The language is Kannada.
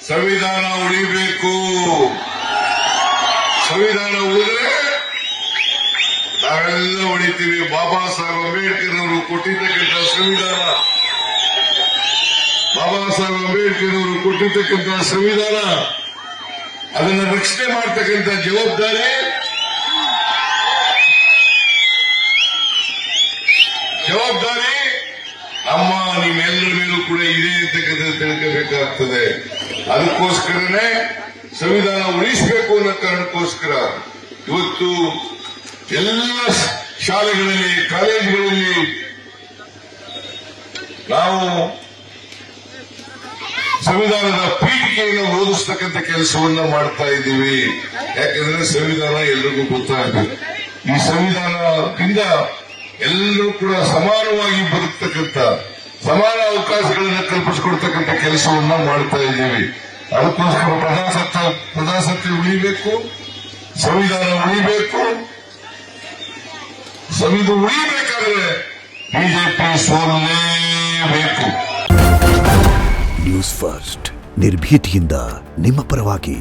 ಸಂವಿಧಾನ ಉಳಿಬೇಕು. ಸಂವಿಧಾನ ಉಳಿದ್ರೆ ನಾವೆಲ್ಲ ಉಳಿತೀವಿ. ಬಾಬಾ ಸಾಹೇಬ್ ಅಂಬೇಡ್ಕರ್ ಅವರು ಕೊಟ್ಟಿರ್ತಕ್ಕಂಥ ಸಂವಿಧಾನ, ಬಾಬಾ ಸಾಹೇಬ್ ಅಂಬೇಡ್ಕರ್ ಅವರು ಕೊಟ್ಟಿರ್ತಕ್ಕಂಥ ಸಂವಿಧಾನ, ಅದನ್ನು ರಕ್ಷಣೆ ಮಾಡತಕ್ಕಂಥ ಜವಾಬ್ದಾರಿ ನಮ್ಮ ನಿಮ್ಮೆಲ್ಲರ ಮೇಲೂ ಕೂಡ ಇದೆ ಅಂತಕ್ಕಂಥ ತಿಳ್ಕೋಬೇಕಾಗ್ತದೆ. ಅದಕ್ಕೋಸ್ಕರನೇ ಸಂವಿಧಾನ ಉಳಿಸಬೇಕು ಅನ್ನೋ ಕಾರಣಕ್ಕೋಸ್ಕರ ಇವತ್ತು ಎಲ್ಲ ಶಾಲೆಗಳಲ್ಲಿ, ಕಾಲೇಜುಗಳಲ್ಲಿ ನಾವು ಸಂವಿಧಾನದ ಪೀಠಿಕೆಯನ್ನು ಓದಿಸ್ತಕ್ಕಂಥ ಕೆಲಸವನ್ನ ಮಾಡ್ತಾ ಇದ್ದೀವಿ. ಯಾಕಂದ್ರೆ ಸಂವಿಧಾನ ಎಲ್ರಿಗೂ ಗೊತ್ತಾಗಬೇಕು. ಈ ಸಂವಿಧಾನದಿಂದ ಎಲ್ಲರೂ ಕೂಡ ಸಮಾನವಾಗಿ ಬದುಕ್ತಕ್ಕಂಥ, ಸಮಾನ ಅವಕಾಶಗಳನ್ನು ಕಲ್ಪಿಸಿಕೊಡ್ತಕ್ಕಂಥ ಕೆಲಸವನ್ನ ಮಾಡ್ತಾ ಇದ್ದೀವಿ. ಅದಕ್ಕೋಸ್ಕರ ಪ್ರಜಾಸತ್ತೆ ಉಳಿಬೇಕು, ಸಂವಿಧಾನ ಉಳಿಬೇಕು. ಸಂವಿಧಾನ ಉಳಿಬೇಕಾದ್ರೆ ಬಿಜೆಪಿ ಸೋಲಲೇಬೇಕು. ನ್ಯೂಸ್ ಫಸ್ಟ್, ನಿರ್ಭೀತಿಯಿಂದ ನಿಮ್ಮ ಪರವಾಗಿ.